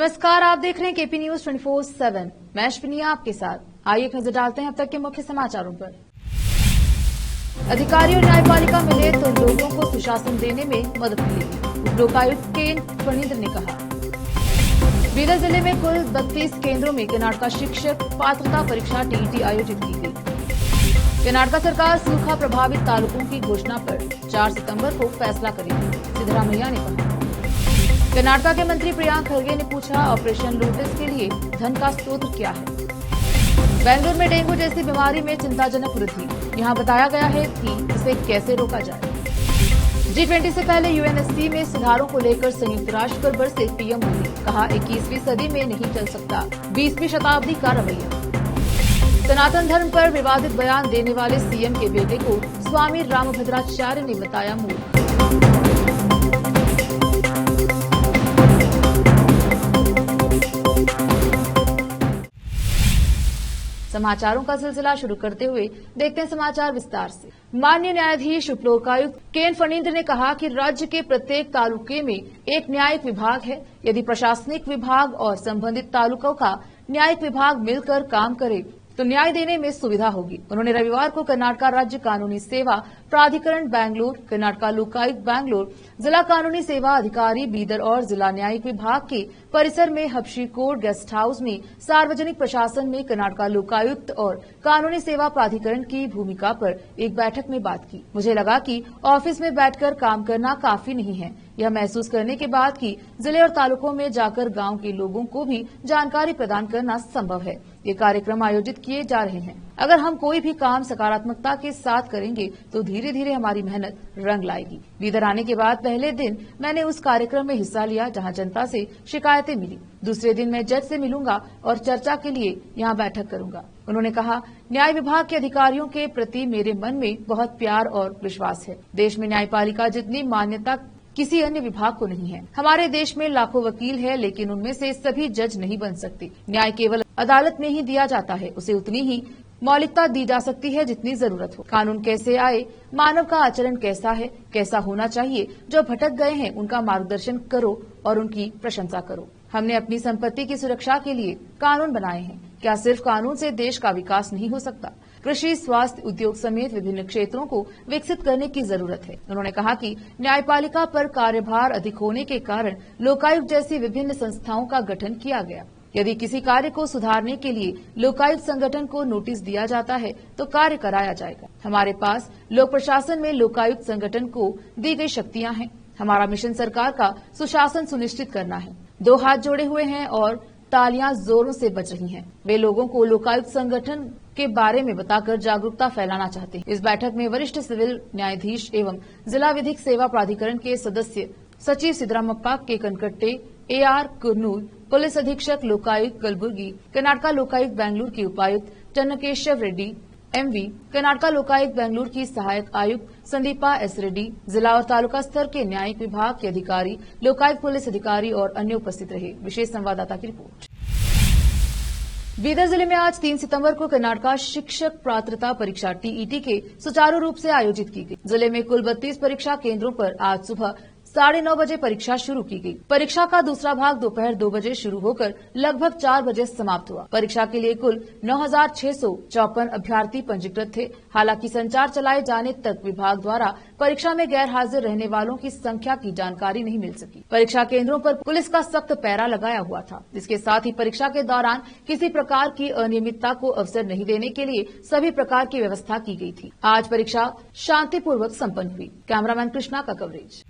नमस्कार, आप देख रहे हैं केपी न्यूज 24/7। मैं अश्विनी आपके साथ। आइए एक नजर डालते हैं अब तक के मुख्य समाचारों पर। अधिकारी और न्यायपालिका मिले तो लोगों को सुशासन देने में मदद मिलेगी, लोकायुक्त केन फणींद्र ने कहा। बीदर जिले में कुल 32 केंद्रों में कर्नाटका शिक्षक पात्रता परीक्षा टीईटी आयोजित की गई। कर्नाटका सरकार सूखा प्रभावित तालुकों की घोषणा पर 4 सितंबर को फैसला करेगी, सिद्धरामैया ने कहा। कर्नाटका के मंत्री प्रियांक खरगे ने पूछा, ऑपरेशन लोटस के लिए धन का स्रोत क्या है। बेंगलुरु में डेंगू जैसी बीमारी में चिंताजनक वृद्धि, यहां बताया गया है कि इसे कैसे रोका जाए। G20 से पहले यूएनएससी में सुधारों को लेकर संयुक्त राष्ट्र पर बरसे पीएम मोदी, कहा 21वीं सदी में नहीं चल सकता 20वीं शताब्दी का रवैया। सनातन धर्म पर विवादित बयान देने वाले सीएम के बेटे को स्वामी रामभद्राचार्य ने बताया मूर्ख। समाचारों का सिलसिला शुरू करते हुए देखते हैं समाचार विस्तार से। माननीय न्यायाधीश उप लोकायुक्त केन फणींद्र ने कहा कि राज्य के प्रत्येक तालुके में एक न्यायिक विभाग है। यदि प्रशासनिक विभाग और संबंधित तालुकों का न्यायिक विभाग मिलकर काम करे तो न्याय देने में सुविधा होगी। उन्होंने रविवार को कर्नाटका राज्य कानूनी सेवा प्राधिकरण बैंगलोर, कर्नाटका लोकायुक्त बैंगलोर, जिला कानूनी सेवा अधिकारी बीदर और जिला न्यायिक विभाग के परिसर में हबशी कोर्ट गेस्ट हाउस में सार्वजनिक प्रशासन में कर्नाटका लोकायुक्त और कानूनी सेवा प्राधिकरण की भूमिका पर एक बैठक में बात की। मुझे लगा कि ऑफिस में बैठकर काम करना काफी नहीं है। यह महसूस करने के बाद कि जिले और तालुकों में जाकर गांव के लोगों को भी जानकारी प्रदान करना संभव है। ये कार्यक्रम आयोजित किए जा रहे हैं। अगर हम कोई भी काम सकारात्मकता के साथ करेंगे तो धीरे धीरे हमारी मेहनत रंग लाएगी। बीदर आने के बाद पहले दिन मैंने उस कार्यक्रम में हिस्सा लिया जहां जनता से शिकायतें मिली। दूसरे दिन मैं जज से मिलूंगा और चर्चा के लिए यहां बैठक करूंगा। उन्होंने कहा, न्याय विभाग के अधिकारियों के प्रति मेरे मन में बहुत प्यार और विश्वास है। देश में न्यायपालिका जितनी मान्यता किसी अन्य विभाग को नहीं है। हमारे देश में लाखों वकील है, लेकिन उनमें से सभी जज नहीं बन सकते। न्याय केवल अदालत में ही दिया जाता है, उसे उतनी ही मौलिकता दी जा सकती है जितनी जरूरत हो। कानून कैसे आए, मानव का आचरण कैसा है, कैसा होना चाहिए, जो भटक गए हैं उनका मार्गदर्शन करो और उनकी प्रशंसा करो। हमने अपनी संपत्ति की सुरक्षा के लिए कानून बनाए हैं। क्या सिर्फ कानून से देश का विकास नहीं हो सकता? कृषि, स्वास्थ्य, उद्योग समेत विभिन्न क्षेत्रों को विकसित करने की जरूरत है। उन्होंने कहा कि न्यायपालिका पर कार्यभार अधिक होने के कारण लोकायुक्त जैसी विभिन्न संस्थाओं का गठन किया गया। यदि किसी कार्य को सुधारने के लिए लोकायुक्त संगठन को नोटिस दिया जाता है तो कार्य कराया जाएगा। हमारे पास लोक प्रशासन में लोकायुक्त संगठन को दी गई शक्तियां हैं। हमारा मिशन सरकार का सुशासन सुनिश्चित करना है। 2 हाथ जोड़े हुए हैं और तालियां जोरों से बज रही हैं। वे लोगों को लोकायुक्त संगठन के बारे में बताकर जागरूकता फैलाना चाहते हैं। इस बैठक में वरिष्ठ सिविल न्यायाधीश एवं जिला विधिक सेवा प्राधिकरण के सदस्य सचिव सिद्धरामप्पा के कनकट्टे, AR कुरनूल, पुलिस अधीक्षक लोकायुक्त कलबुर्गी, कर्नाटका लोकायुक्त बैंगलोर के उपायुक्त चन्नकेशव रेड्डी MV, कर्नाटका लोकायुक्त बैंगलोर की सहायक आयुक्त संदीपा S रेड्डी, जिला और तालुका स्तर के न्यायिक विभाग के अधिकारी, लोकायुक्त पुलिस अधिकारी और अन्य उपस्थित रहे। विशेष संवाददाता की रिपोर्ट। बीदर जिले में आज 3 सितंबर को कर्नाटका शिक्षक पात्रता परीक्षा TET के सुचारू रूप से आयोजित की गई। जिले में कुल 32 परीक्षा केंद्रों पर आज सुबह 9:30 बजे परीक्षा शुरू की गई। परीक्षा का दूसरा भाग दोपहर 2 बजे शुरू होकर लगभग 4 बजे समाप्त हुआ। परीक्षा के लिए कुल 9,654 अभ्यर्थी पंजीकृत थे। हालांकि संचार चलाए जाने तक विभाग द्वारा परीक्षा में गैर हाजिर रहने वालों की संख्या की जानकारी नहीं मिल सकी। परीक्षा केंद्रों पर पुलिस का सख्त पैरा लगाया हुआ था। इसके साथ ही परीक्षा के दौरान किसी प्रकार की अनियमितता को अवसर नहीं देने के लिए सभी प्रकार की व्यवस्था की गई थी। आज परीक्षा शांतिपूर्वक संपन्न हुई। कैमरामैन कृष्णा का कवरेज।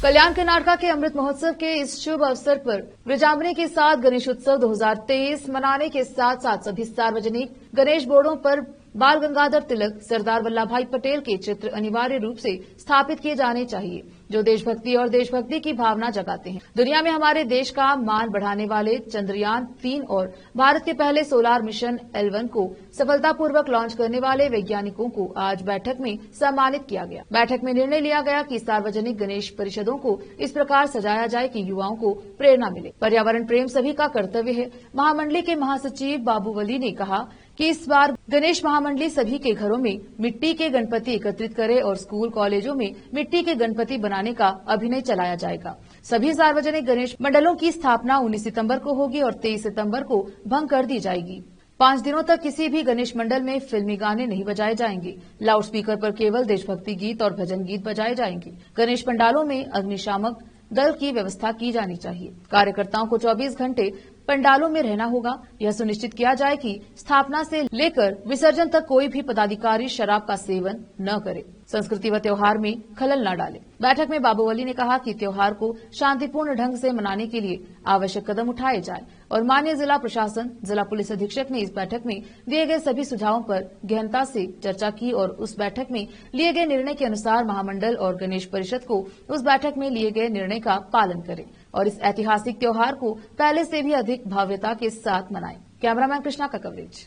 कल्याण कर्नाटका के अमृत महोत्सव के इस शुभ अवसर पर विजृंभणा के साथ गणेश उत्सव 2023 मनाने के साथ साथ सभी सार्वजनिक गणेश बोर्डों पर बाल गंगाधर तिलक, सरदार वल्लभ भाई पटेल के चित्र अनिवार्य रूप से स्थापित किए जाने चाहिए, जो देशभक्ति और देशभक्ति की भावना जगाते हैं। दुनिया में हमारे देश का मान बढ़ाने वाले चंद्रयान 3 और भारत के पहले सोलार मिशन L1 को सफलतापूर्वक लॉन्च करने वाले वैज्ञानिकों को आज बैठक में सम्मानित किया गया। बैठक में निर्णय लिया गया कि सार्वजनिक गणेश परिषदों को इस प्रकार सजाया जाए कि युवाओं को प्रेरणा मिले। पर्यावरण प्रेम सभी का कर्तव्य है। महामंडली के महासचिव बाबूवली ने कहा कि इस बार गणेश महामंडली सभी के घरों में मिट्टी के गणपति एकत्रित करे और स्कूल कॉलेजों में मिट्टी के गणपति बनाने का अभिनय चलाया जाएगा। सभी सार्वजनिक गणेश मंडलों की स्थापना 19 सितंबर को होगी और 23 सितंबर को भंग कर दी जाएगी। 5 दिनों तक किसी भी गणेश मंडल में फिल्मी गाने नहीं बजाए जाएंगे। लाउड स्पीकर पर केवल देशभक्ति गीत और भजन गीत बजाए जाएंगे। गणेश पंडालों में अग्निशामक दल की व्यवस्था की जानी चाहिए। कार्यकर्ताओं को 24 घंटे पंडालों में रहना होगा। यह सुनिश्चित किया जाए कि स्थापना से लेकर विसर्जन तक कोई भी पदाधिकारी शराब का सेवन न करे, संस्कृति व त्योहार में खलल न डाले। बैठक में बाबू वली ने कहा कि त्योहार को शांतिपूर्ण ढंग से मनाने के लिए आवश्यक कदम उठाए जाए और माननीय जिला प्रशासन, जिला पुलिस अधीक्षक ने इस बैठक में दिए गए सभी सुझावों पर गहनता से चर्चा की और उस बैठक में लिए गए निर्णय के अनुसार महामंडल और गणेश परिषद को उस बैठक में लिए गए निर्णय का पालन करें और इस ऐतिहासिक त्योहार को पहले से भी अधिक भव्यता के साथ मनाएं। कैमरामैन कृष्णा का कवरेज।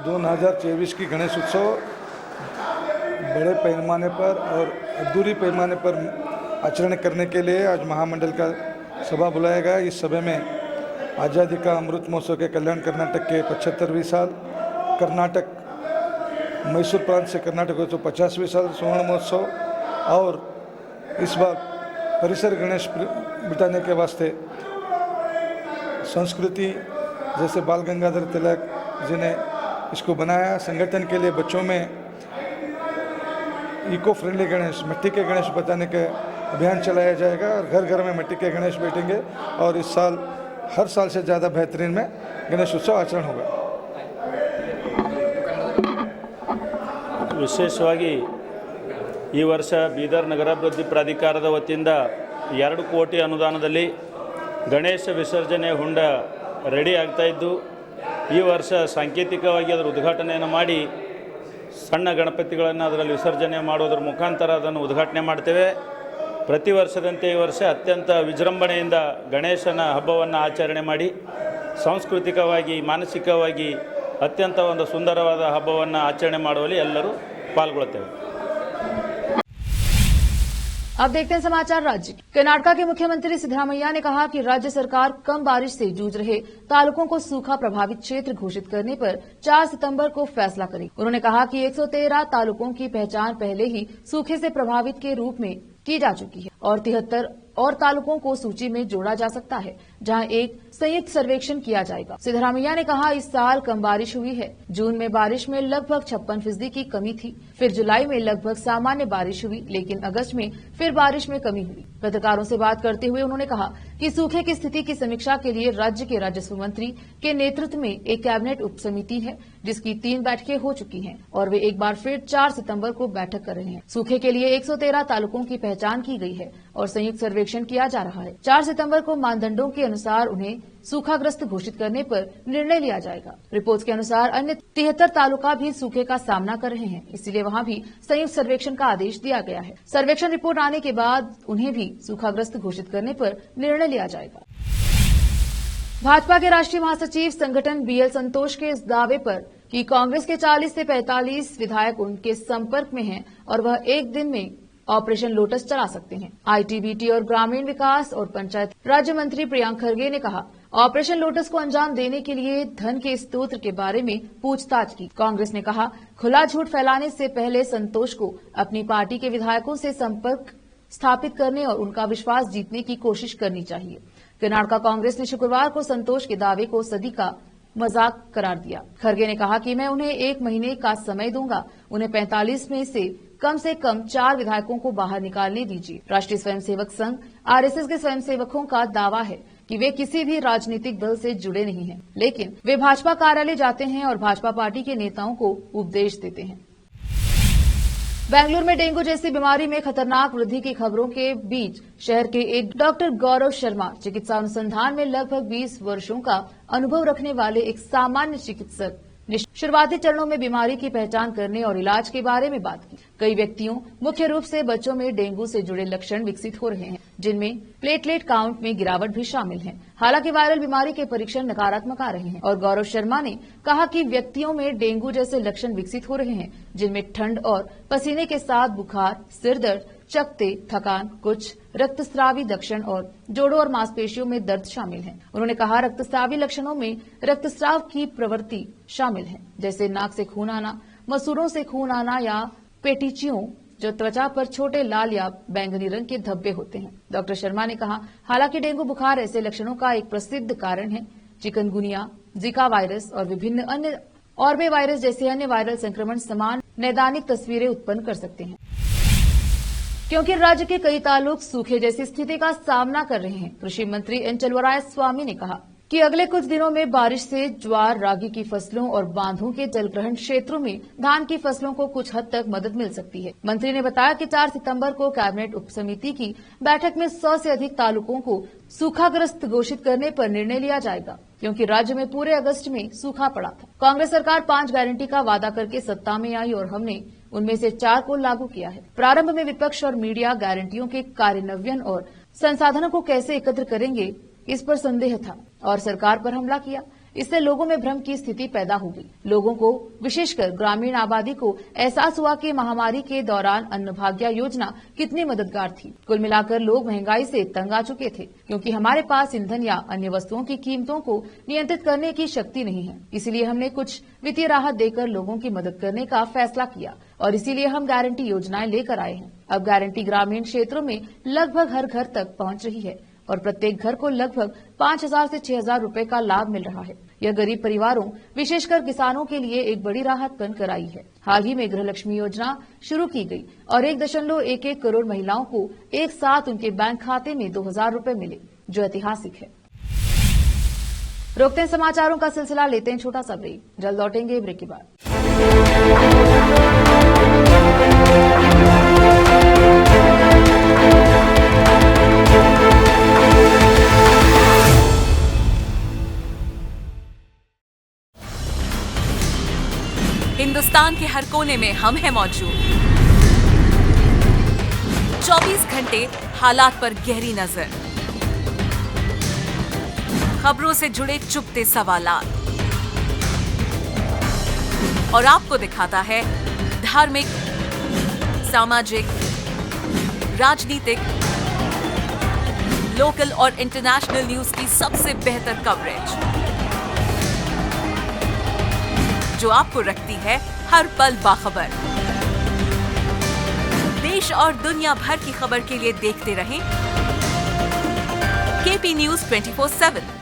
2024 की गणेश उत्सव बड़े पैमाने पर और अधूरी पैमाने पर आचरण करने के लिए आज महामंडल का सभा बुलाया गया। इस सभा में आज़ादी का अमृत महोत्सव के कल्याण कर्नाटक के 75वीं साल, कर्नाटक मैसूर प्रांत से कर्नाटक तो 50वीं साल स्वर्ण महोत्सव और इस बार परिसर गणेश बिठाने के वास्ते संस्कृति जैसे बाल गंगाधर तिलक जी ने इसको बनाया। संगठन के लिए बच्चों में इको फ्रेंडली गणेश, मिट्टी के गणेश बताने का अभियान चलाया जाएगा और घर घर में मिट्टी के गणेश बैठेंगे और इस साल हर साल से ज़्यादा बेहतरीन में गणेश उत्सव आचरण होगा। ವಿಶೇಷವಾಗಿ ಈ ವರ್ಷ ಬೀದರ್ ನಗರಾಭಿವೃದ್ಧಿ ಪ್ರಾಧಿಕಾರದ ವತಿಯಿಂದ 2 ಕೋಟಿ ಅನುದಾನದಲ್ಲಿ ಗಣೇಶ ವಿಸರ್ಜನೆ ಹೊಂಡ ರೆಡಿ ಆಗ್ತಾ ಇದ್ದು ಈ ವರ್ಷ ಸಾಂಕೇತಿಕವಾಗಿ ಅದರ ಉದ್ಘಾಟನೆಯನ್ನು ಮಾಡಿ ಸಣ್ಣ ಗಣಪತಿಗಳನ್ನು ಅದರಲ್ಲಿ ವಿಸರ್ಜನೆ ಮಾಡೋದ್ರ ಮುಖಾಂತರ ಅದನ್ನು ಉದ್ಘಾಟನೆ ಮಾಡ್ತೇವೆ। ಪ್ರತಿ ವರ್ಷದಂತೆ ಈ ವರ್ಷ ಅತ್ಯಂತ ವಿಜೃಂಭಣೆಯಿಂದ ಗಣೇಶನ ಹಬ್ಬವನ್ನು ಆಚರಣೆ ಮಾಡಿ ಸಾಂಸ್ಕೃತಿಕವಾಗಿ ಮಾನಸಿಕವಾಗಿ ಅತ್ಯಂತ ಒಂದು ಸುಂದರವಾದ ಹಬ್ಬವನ್ನು ಆಚರಣೆ ಮಾಡುವಲ್ಲಿ ಎಲ್ಲರೂ ಪಾಲ್ಗೊಳ್ಳುತ್ತೇವೆ। अब देखते हैं समाचार राज्य। कर्नाटक के मुख्यमंत्री सिद्धरामैया ने कहा कि राज्य सरकार कम बारिश से जूझ रहे तालुकों को सूखा प्रभावित क्षेत्र घोषित करने पर 4 सितंबर को फैसला करेगी। उन्होंने कहा कि 113 तालुकों की पहचान पहले ही सूखे से प्रभावित के रूप में की जा चुकी है और 73 और तालुकों को सूची में जोड़ा जा सकता है, जहां एक संयुक्त सर्वेक्षण किया जाएगा। सिद्धरामैया ने कहा इस साल कम बारिश हुई है। जून में बारिश में लगभग 56% की कमी थी, फिर जुलाई में लगभग सामान्य बारिश हुई, लेकिन अगस्त में फिर बारिश में कमी हुई। पत्रकारों से बात करते हुए उन्होंने कहा कि सूखे की स्थिति की समीक्षा के लिए राज्य के राजस्व मंत्री के नेतृत्व में एक कैबिनेट उप समिति है, जिसकी 3 बैठकें हो चुकी हैं और वे एक बार फिर 4 सितंबर को बैठक कर रहे हैं। सूखे के लिए 113 तालुकों की पहचान की गई है और संयुक्त सर्वेक्षण किया जा रहा है। 4 सितंबर को मानदंडों के अनुसार उन्हें सूखाग्रस्त घोषित करने पर निर्णय लिया जाएगा। रिपोर्ट के अनुसार अन्य 73 तालुका भी सूखे का सामना कर रहे हैं, इसलिए वहां भी संयुक्त सर्वेक्षण का आदेश दिया गया है। सर्वेक्षण रिपोर्ट आने के बाद उन्हें भी सूखाग्रस्त घोषित करने पर निर्णय लिया जाएगा। भाजपा के राष्ट्रीय महासचिव संगठन बीएल संतोष के इस दावे पर कि कांग्रेस के 40 से 45 विधायक उनके संपर्क में हैं और वह एक दिन में ऑपरेशन लोटस चला सकते हैं। आईटीबीटी और ग्रामीण विकास और पंचायत राज्य मंत्री प्रियंक खरगे ने कहा ऑपरेशन लोटस को अंजाम देने के लिए धन के स्रोत के बारे में पूछताछ की। कांग्रेस ने कहा खुला झूठ फैलाने से पहले संतोष को अपनी पार्टी के विधायकों से संपर्क स्थापित करने और उनका विश्वास जीतने की कोशिश करनी चाहिए। कर्नाटक कांग्रेस ने शुक्रवार को संतोष के दावे को सदी का मजाक करार दिया। खरगे ने कहा कि मैं उन्हें 1 महीने का समय दूंगा, उन्हें 45 में से कम 4 विधायकों को बाहर निकालने दीजिए। राष्ट्रीय स्वयंसेवक संघ आरएसएस के स्वयंसेवकों का दावा है कि वे किसी भी राजनीतिक दल से जुड़े नहीं हैं, लेकिन वे भाजपा कार्यालय जाते हैं और भाजपा पार्टी के नेताओं को उपदेश देते हैं। बेंगलुरु में डेंगू जैसी बीमारी में खतरनाक वृद्धि की खबरों के बीच शहर के एक डॉक्टर गौरव शर्मा चिकित्सा अनुसंधान में लगभग 20 वर्षों का अनुभव रखने वाले एक सामान्य चिकित्सक ने शुरुआती चरणों में बीमारी की पहचान करने और इलाज के बारे में बात की। कई व्यक्तियों, मुख्य रूप से बच्चों में डेंगू से जुड़े लक्षण विकसित हो रहे हैं, जिनमें प्लेटलेट काउंट में गिरावट भी शामिल है। हालांकि वायरल बीमारी के परीक्षण नकारात्मक आ रहे हैं और गौरव शर्मा ने कहा कि व्यक्तियों में डेंगू जैसे लक्षण विकसित हो रहे हैं, जिनमें ठंड और पसीने के साथ बुखार, सिर दर्द, चकत्ते, थकान, कुछ रक्तस्रावी लक्षण और जोड़ों और मांसपेशियों में दर्द शामिल हैं। उन्होंने कहा रक्तस्रावी लक्षणों में रक्तस्राव की प्रवृत्ति शामिल है, जैसे नाक से खून आना, मसूड़ों से खून आना या पेटीचियों जो त्वचा पर छोटे लाल या बैंगनी रंग के धब्बे होते हैं। डॉक्टर शर्मा ने कहा, हालांकि डेंगू बुखार ऐसे लक्षणों का एक प्रसिद्ध कारण है। चिकनगुनिया, जिका वायरस और विभिन्न अन्य ऑर्बे वायरस जैसे अन्य वायरल संक्रमण समान नैदानिक तस्वीरें उत्पन्न कर सकते हैं। क्योंकि राज्य के कई तालुक सूखे जैसी स्थिति का सामना कर रहे हैं, कृषि मंत्री एन चलुवरायस्वामी ने कहा कि अगले कुछ दिनों में बारिश से ज्वार, रागी की फसलों और बांधों के जलग्रहण क्षेत्रों में धान की फसलों को कुछ हद तक मदद मिल सकती है। मंत्री ने बताया कि 4 सितंबर को कैबिनेट उपसमिति की बैठक में 100 से अधिक तालुकों को सूखाग्रस्त घोषित करने पर निर्णय लिया जाएगा, क्योंकि राज्य में पूरे अगस्त में सूखा पड़ा था। कांग्रेस सरकार 5 गारंटी का वादा करके सत्ता में आई और हमने उनमें से 4 को लागू किया है। प्रारंभ में विपक्ष और मीडिया गारंटियों के कार्यान्वयन और संसाधनों को कैसे एकत्र करेंगे, इस पर संदेह था और सरकार पर हमला किया। इससे लोगों में भ्रम की स्थिति पैदा हो गई। लोगों को, विशेषकर ग्रामीण आबादी को एहसास हुआ कि महामारी के दौरान अन्नभाग्य योजना कितनी मददगार थी। कुल मिलाकर लोग महंगाई से तंग आ चुके थे, क्योंकि हमारे पास ईंधन या अन्य वस्तुओं की कीमतों को नियंत्रित करने की शक्ति नहीं है। इसलिए हमने कुछ वित्तीय राहत देकर लोगों की मदद करने का फैसला किया और इसीलिए हम गारंटी योजनाएं लेकर आए हैं। अब गारंटी ग्रामीण क्षेत्रों में लगभग हर घर तक पहुंच रही है और प्रत्येक घर को लगभग 5,000 से 6,000 रुपए का लाभ मिल रहा है। यह गरीब परिवारों, विशेषकर किसानों के लिए एक बड़ी राहत बनकर आई है। हाल ही में गृहलक्ष्मी योजना शुरू की गई और 1.11 करोड़ महिलाओं को एक साथ उनके बैंक खाते में 2,000 रुपए मिले, जो ऐतिहासिक है। रोकते हैं समाचारों का सिलसिला, लेते हैं छोटा सा ब्रेक। जल्द लौटेंगे ब्रेक के बाद। हिंदुस्तान के हर कोने में हम हैं मौजूद। 24 घंटे हालात पर गहरी नजर, खबरों से जुड़े चुपते सवालात और आपको दिखाता है धार्मिक, सामाजिक, राजनीतिक, लोकल और इंटरनेशनल न्यूज की सबसे बेहतर कवरेज, जो आपको रखती है हर पल बाखबर। देश और दुनिया भर की खबर के लिए देखते रहें केपी न्यूज 24/7।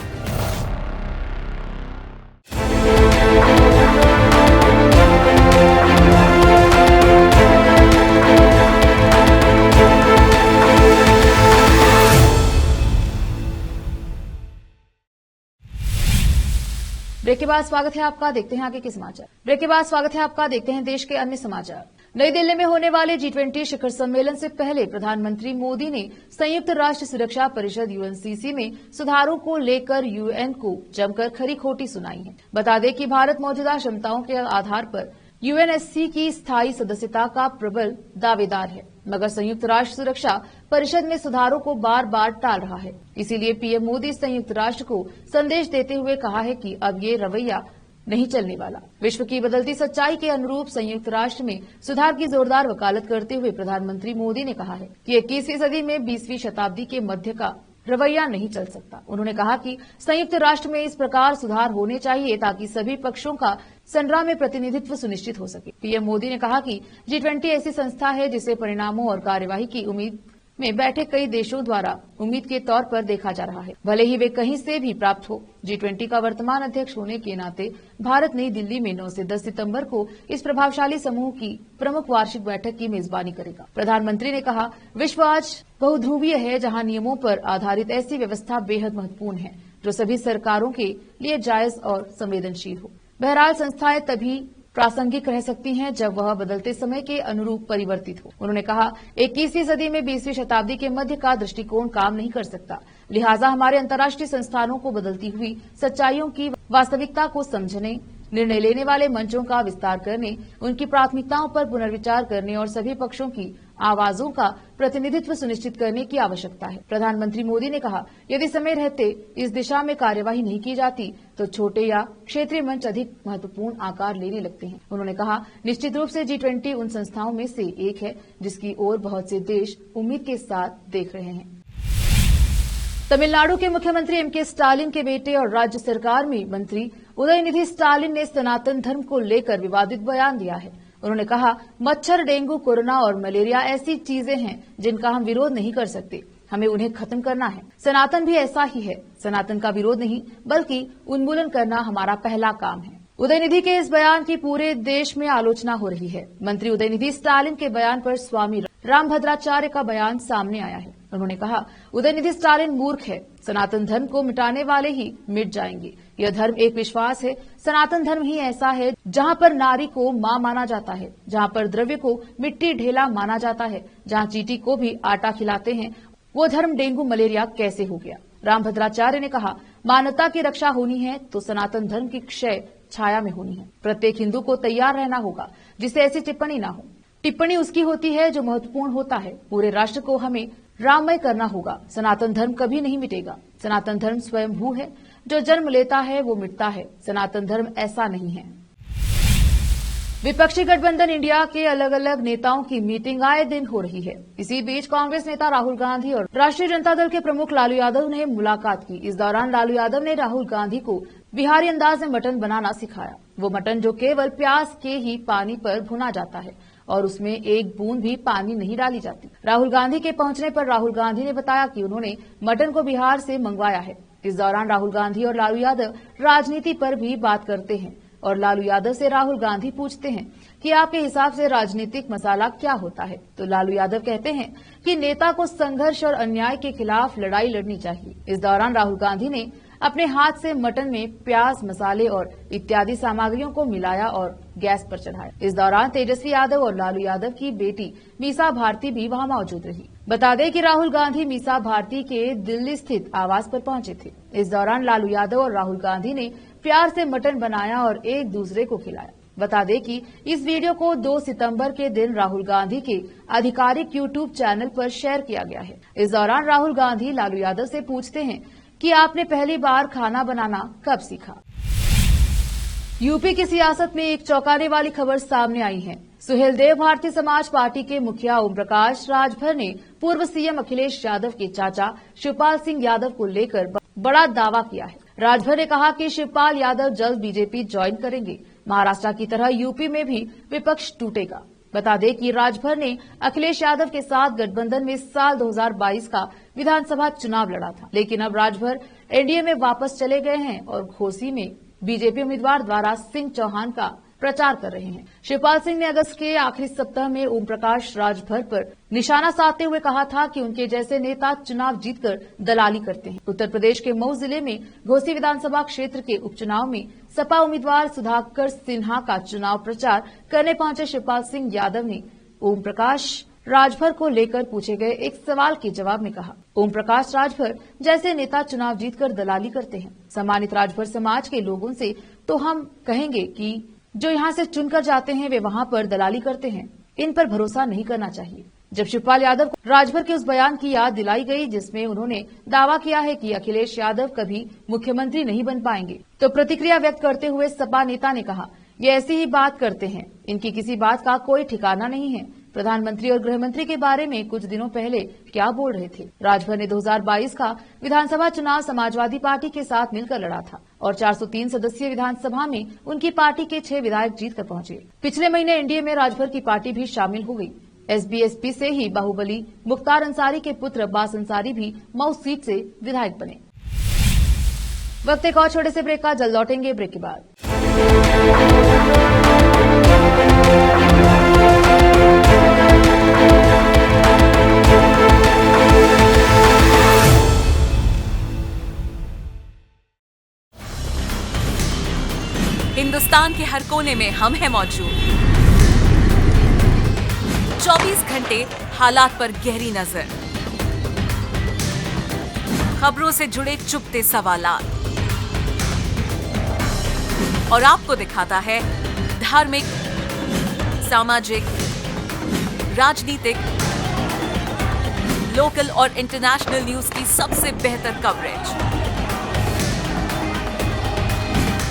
ब्रेक के बाद स्वागत है आपका, देखते हैं आगे के समाचार। ब्रेक के बाद स्वागत है आपका, देखते हैं देश के अन्य समाचार। नई दिल्ली में होने वाले G20 शिखर सम्मेलन से पहले प्रधानमंत्री मोदी ने संयुक्त राष्ट्र सुरक्षा परिषद UNCC में सुधारों को लेकर UN को जमकर खरी खोटी सुनाई है। बता दें कि भारत मौजूदा क्षमताओं के आधार पर UNSC की स्थायी सदस्यता का प्रबल दावेदार है, मगर संयुक्त राष्ट्र सुरक्षा परिषद में सुधारों को बार बार टाल रहा है। इसीलिए पीएम मोदी संयुक्त राष्ट्र को संदेश देते हुए कहा है कि अब ये रवैया नहीं चलने वाला। विश्व की बदलती सच्चाई के अनुरूप संयुक्त राष्ट्र में सुधार की जोरदार वकालत करते हुए प्रधानमंत्री मोदी ने कहा है कि 21वीं सदी में 20वीं शताब्दी के मध्य का रवैया नहीं चल सकता। उन्होंने कहा कि संयुक्त राष्ट्र में इस प्रकार सुधार होने चाहिए ताकि सभी पक्षों का संग्राम में प्रतिनिधित्व सुनिश्चित हो सके। पीएम मोदी ने कहा कि G20 ऐसी संस्था है जिसे परिणामों और कार्यवाही की उम्मीद में बैठे कई देशों द्वारा उम्मीद के तौर पर देखा जा रहा है, भले ही वे कहीं से भी प्राप्त हो। G20 का वर्तमान अध्यक्ष होने के नाते भारत नई दिल्ली में 9 से 10 सितंबर को इस प्रभावशाली समूह की प्रमुख वार्षिक बैठक की मेजबानी करेगा। प्रधानमंत्री ने कहा, विश्व आज बहुध्रुवीय है, जहां नियमों पर आधारित ऐसी व्यवस्था बेहद महत्वपूर्ण है जो सभी सरकारों के लिए जायज और संवेदनशील हो। बहरहाल संस्थाएं तभी प्रासंगिक रह सकती हैं जब वह बदलते समय के अनुरूप परिवर्तित हो। उन्होंने कहा, 21वीं सदी में 20वीं शताब्दी के मध्य का दृष्टिकोण काम नहीं कर सकता, लिहाजा हमारे अंतर्राष्ट्रीय संस्थानों को बदलती हुई सच्चाइयों की वास्तविकता को समझने, निर्णय लेने वाले मंचों का विस्तार करने, उनकी प्राथमिकताओं पर पुनर्विचार करने और सभी पक्षों की आवाजों का प्रतिनिधित्व सुनिश्चित करने की आवश्यकता है। प्रधानमंत्री मोदी ने कहा, यदि समय रहते इस दिशा में कार्यवाही नहीं की जाती तो छोटे या क्षेत्रीय मंच अधिक महत्वपूर्ण आकार लेने लगते हैं। उन्होंने कहा, निश्चित रूप से G20 उन संस्थाओं में से एक है जिसकी ओर बहुत से देश उम्मीद के साथ देख रहे हैं। तमिलनाडु के मुख्यमंत्री M.K. स्टालिन के बेटे और राज्य सरकार में मंत्री उदयनिधि स्टालिन ने सनातन धर्म को लेकर विवादित बयान दिया है। उन्होंने कहा, मच्छर, डेंगू, कोरोना और मलेरिया ऐसी चीजें हैं जिनका हम विरोध नहीं कर सकते, हमें उन्हें खत्म करना है। सनातन भी ऐसा ही है, सनातन का विरोध नहीं बल्कि उन्मूलन करना हमारा पहला काम है। उदयनिधि के इस बयान की पूरे देश में आलोचना हो रही है। मंत्री उदयनिधि स्टालिन के बयान पर स्वामी रामभद्राचार्य का बयान सामने आया है। उन्होंने कहा, उदयनिधि स्टालिन मूर्ख है, सनातन धर्म को मिटाने वाले ही मिट जाएंगे। यह धर्म एक विश्वास है, सनातन धर्म ही ऐसा है जहां पर नारी को मां माना जाता है, जहां पर द्रव्य को मिट्टी ढेला माना जाता है, जहां चींटी को भी आटा खिलाते हैं। वो धर्म डेंगू मलेरिया कैसे हो गया? रामभद्राचार्य ने कहा, मानवता की रक्षा होनी है तो सनातन धर्म की क्षय छाया में होनी है। प्रत्येक हिंदू को तैयार रहना होगा जिससे ऐसी टिप्पणी ना हो। टिप्पणी उसकी होती है जो महत्वपूर्ण होता है। पूरे राष्ट्र को हमें राममय करना होगा। सनातन धर्म कभी नहीं मिटेगा। सनातन धर्म स्वयंभू है, जो जन्म लेता है वो मिटता है। सनातन धर्म ऐसा नहीं है। विपक्षी गठबंधन इंडिया के अलग अलग नेताओं की मीटिंग आए दिन हो रही है। इसी बीच कांग्रेस नेता राहुल गांधी और राष्ट्रीय जनता दल के प्रमुख लालू यादव ने मुलाकात की। इस दौरान लालू यादव ने राहुल गांधी को बिहारी अंदाज में मटन बनाना सिखाया। वो मटन जो केवल प्याज के ही पानी पर भुना जाता है और उसमें एक बूंद भी पानी नहीं डाली जाती। राहुल गांधी के पहुंचने पर राहुल गांधी ने बताया कि उन्होंने मटन को बिहार से मंगवाया है। इस दौरान राहुल गांधी और लालू यादव राजनीति पर भी बात करते हैं और लालू यादव से राहुल गांधी पूछते हैं कि आपके हिसाब से राजनीतिक मसाला क्या होता है, तो लालू यादव कहते हैं कि नेता को संघर्ष और अन्याय के खिलाफ लड़ाई लड़नी चाहिए। इस दौरान राहुल गांधी ने अपने हाथ से मटन में प्याज, मसाले और इत्यादि सामग्रियों को मिलाया और गैस पर चढ़ाया। इस दौरान तेजस्वी यादव और लालू यादव की बेटी मीसा भारती भी वहां मौजूद रही। बता दें कि राहुल गांधी मीसा भारती के दिल्ली स्थित आवास पर पहुंचे थे। इस दौरान लालू यादव और राहुल गांधी ने प्यार से मटन बनाया और एक दूसरे को खिलाया। बता दें कि इस वीडियो को 2 सितंबर के दिन राहुल गांधी के आधिकारिक यूट्यूब चैनल पर शेयर किया गया है। इस दौरान राहुल गांधी लालू यादव से पूछते हैं कि आपने पहली बार खाना बनाना कब सीखा। यूपी की सियासत में एक चौंकाने वाली खबर सामने आई है। सुहेलदेव भारतीय समाज पार्टी के मुखिया ओम प्रकाश राजभर ने पूर्व सीएम अखिलेश यादव के चाचा शिवपाल सिंह यादव को लेकर बड़ा दावा किया है। राजभर ने कहा कि शिवपाल यादव जल्द बीजेपी ज्वाइन करेंगे। महाराष्ट्र की तरह यूपी में भी विपक्ष टूटेगा। बता दें कि राजभर ने अखिलेश यादव के साथ गठबंधन में साल 2022 का विधानसभा चुनाव लड़ा था, लेकिन अब राजभर एनडीए में वापस चले गए हैं और घोसी में बीजेपी उम्मीदवार द्वारा सिंह चौहान का प्रचार कर रहे हैं। शिवपाल सिंह ने अगस्त के आखिरी सप्ताह में ओम प्रकाश राजभर पर निशाना साधते हुए कहा था कि उनके जैसे नेता चुनाव जीतकर दलाली करते हैं। उत्तर प्रदेश के मऊ जिले में घोसी विधानसभा क्षेत्र के उपचुनाव में सपा उम्मीदवार सुधाकर सिन्हा का चुनाव प्रचार करने पहुंचे शिवपाल सिंह यादव ने ओम प्रकाश राजभर को लेकर पूछे गए एक सवाल के जवाब में कहा, ओम प्रकाश राजभर जैसे नेता चुनाव जीतकर दलाली करते हैं। सम्मानित राजभर समाज के लोगों से तो हम कहेंगे कि जो यहाँ से चुनकर जाते हैं वे वहाँ पर दलाली करते हैं। इन पर भरोसा नहीं करना चाहिए। जब शिवपाल यादव को राजभर के उस बयान की याद दिलाई गई जिसमें उन्होंने दावा किया है कि अखिलेश यादव कभी मुख्यमंत्री नहीं बन पाएंगे, तो प्रतिक्रिया व्यक्त करते हुए सपा नेता ने कहा, ये ऐसी ही बात करते हैं, इनकी किसी बात का कोई ठिकाना नहीं है। प्रधानमंत्री और गृह मंत्री के बारे में कुछ दिनों पहले क्या बोल रहे थे। राजभर ने 2022 का विधानसभा चुनाव समाजवादी पार्टी के साथ मिलकर लड़ा था और 403 सदस्यीय विधानसभा में उनकी पार्टी के 6 विधायक जीतकर पहुंचे। पिछले महीने एनडीए में राजभर की पार्टी भी शामिल हो गई। एसबीएसपी से ही बाहुबली मुख्तार अंसारी के पुत्र अब्बास अंसारी भी मऊ सीट से विधायक बने। वक्त एक और छोटे से ब्रेक का, जल्द लौटेंगे ब्रेक के बाद। हिंदुस्तान के हर कोने में हम हैं मौजूद। 24 घंटे हालात पर गहरी नजर, खबरों से जुड़े चुपते सवालात और आपको दिखाता है धार्मिक, सामाजिक, राजनीतिक, लोकल और इंटरनेशनल न्यूज की सबसे बेहतर कवरेज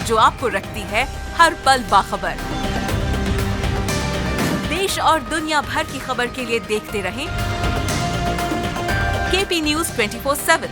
जो आपको रखती है हर पल बाखबर। देश और दुनिया भर की खबर के लिए देखते रहें केपी न्यूज 24/7।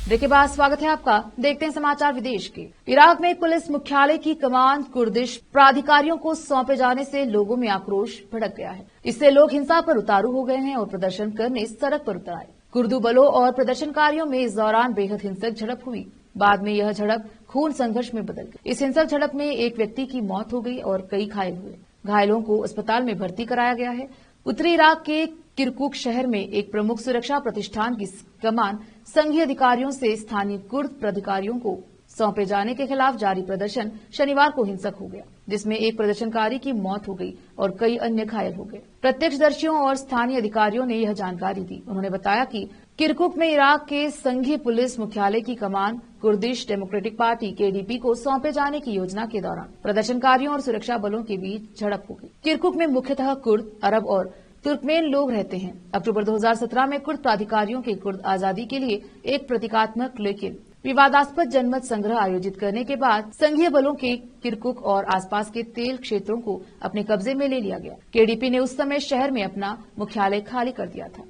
ब्रेक के बाद स्वागत है आपका। देखते हैं समाचार विदेश के। इराक में पुलिस मुख्यालय की कमान कुर्दिश प्राधिकारियों को सौंपे जाने से लोगों में आक्रोश भड़क गया है। इससे लोग हिंसा पर उतारू हो गए हैं और प्रदर्शन करने सड़क पर उतर आए। कुर्दू बलों और प्रदर्शनकारियों में इस दौरान बेहद हिंसक झड़प हुई। बाद में यह झड़प खून संघर्ष में बदल गई। इस हिंसक झड़प में एक व्यक्ति की मौत हो गई और कई घायल हुए। घायलों को अस्पताल में भर्ती कराया गया है। उत्तरी इराक के किरकुक शहर में एक प्रमुख सुरक्षा प्रतिष्ठान की कमान संघीय अधिकारियों से स्थानीय कुर्द प्राधिकारियों को सौंपे जाने के खिलाफ जारी प्रदर्शन शनिवार को हिंसक हो गया, जिसमें एक प्रदर्शनकारी की मौत हो गई और कई अन्य घायल हो गए। प्रत्यक्षदर्शियों और स्थानीय अधिकारियों ने यह जानकारी दी। उन्होंने बताया कि किरकुक में इराक के संघीय पुलिस मुख्यालय की कमान कुर्दिश डेमोक्रेटिक पार्टी KDP को सौंपे जाने की योजना के दौरान प्रदर्शनकारियों और सुरक्षा बलों के बीच झड़प हो गई। किरकुक में मुख्यतः कुर्द, अरब और तुर्कमेन लोग रहते हैं। अक्टूबर 2017 में कुर्द प्राधिकारियों के कुर्द आजादी के लिए एक प्रतीकात्मक लेकिन विवादास्पद जनमत संग्रह आयोजित करने के बाद संघीय बलों के किरकुक और आसपास के तेल क्षेत्रों को अपने कब्जे में ले लिया गया। KDP ने उस समय शहर में अपना मुख्यालय खाली कर दिया था।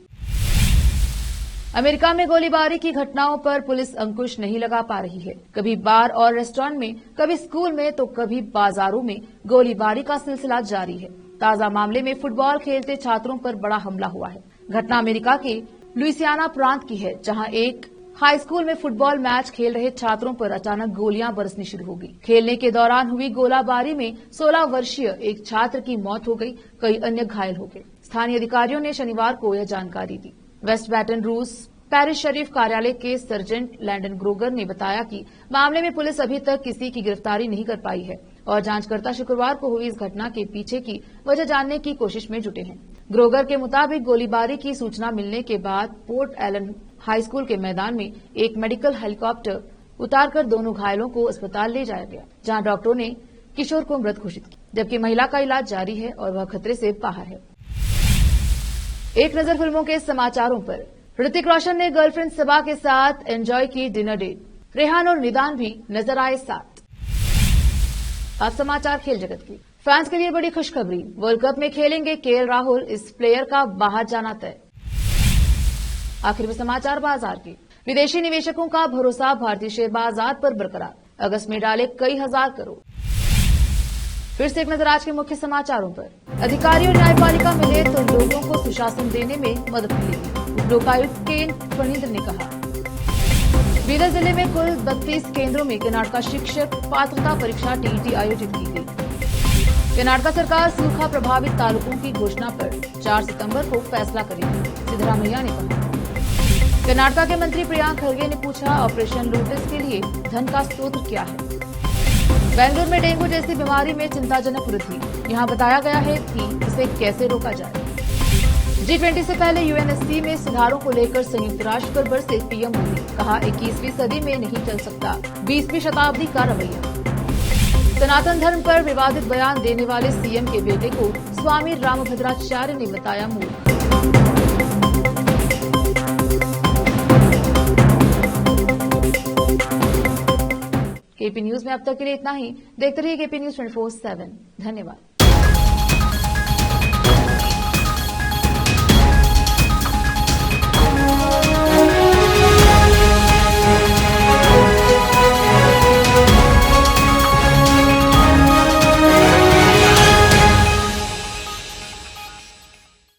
अमेरिका में गोलीबारी की घटनाओं पर पुलिस अंकुश नहीं लगा पा रही है। कभी बार और रेस्टोरेंट में, कभी स्कूल में तो कभी बाजारों में गोलीबारी का सिलसिला जारी है। ताजा मामले में फुटबॉल खेलते छात्रों पर बड़ा हमला हुआ है। घटना अमेरिका के लुइसियाना प्रांत की है, जहां एक हाई स्कूल में फुटबॉल मैच खेल रहे छात्रों पर अचानक गोलियां बरसनी शुरू हो गई। खेलने के दौरान हुई गोलाबारी में 16 वर्षीय एक छात्र की मौत हो गई, कई अन्य घायल हो गए। स्थानीय अधिकारियों ने शनिवार को यह जानकारी दी। वेस्ट बैटन रूस पैरिश शरीफ कार्यालय के सर्जेंट लैंडन ग्रोगर ने बताया कि मामले में पुलिस अभी तक किसी की गिरफ्तारी नहीं कर पाई है और जांचकर्ता शुक्रवार को हुई इस घटना के पीछे की वजह जानने की कोशिश में जुटे हैं। ग्रोगर के मुताबिक गोलीबारी की सूचना मिलने के बाद पोर्ट एलन हाई स्कूल के मैदान में एक मेडिकल हेलीकॉप्टर उतारकर दोनों घायलों को अस्पताल ले जाया गया, जहां डॉक्टरों ने किशोर को मृत घोषित किया, जबकि महिला का इलाज जारी है और वह खतरे से बाहर है। एक नजर फिल्मों के समाचारों पर। ऋतिक रोशन ने गर्लफ्रेंड सबा के साथ एंजॉय की डिनर डेट। रेहान और निदान भी नजर आए साथ। अब समाचार खेल जगत की। फैंस के लिए बड़ी खुशखबरी, वर्ल्ड कप में खेलेंगे KL राहुल, इस प्लेयर का बाहर जाना तय। आखिर में समाचार बाजार के। विदेशी निवेशकों का भरोसा भारतीय शेयर बाजार पर बरकरार, अगस्त में डाले कई हजार करोड़। फिर से एक नजर आज के मुख्य समाचारों पर। अधिकारी और न्यायपालिका मिले तो लोगों को सुशासन देने में मदद मिलेगी, लोकायुक्त केन फणींद्र ने कहा। बीदर जिले में कुल 32 केंद्रों में कर्नाटक शिक्षक पात्रता परीक्षा TET आयोजित की गई। कर्नाटक सरकार सूखा प्रभावित तालुकों की घोषणा पर 4 सितंबर को फैसला करेगी, सिद्धरामैया ने कहा। कर्नाटक के मंत्री प्रियांक खरगे ने पूछा, ऑपरेशन लोटस के लिए धन का स्रोत क्या है। बेंगलुरु में डेंगू जैसी बीमारी में चिंताजनक वृद्धि, यहां बताया गया है कि इसे कैसे रोका जाए। G20 से पहले UNSC में सुधारों को लेकर संयुक्त राष्ट्र पर बरसे PM मोदी, कहा 21वीं सदी में नहीं चल सकता 20वीं शताब्दी का रवैया। सनातन धर्म पर विवादित बयान देने वाले CM के बेटे को स्वामी रामभद्राचार्य ने बताया मूर्ख। KP न्यूज में अब तक के लिए इतना ही। देखते रहिए KP News 24/7। धन्यवाद।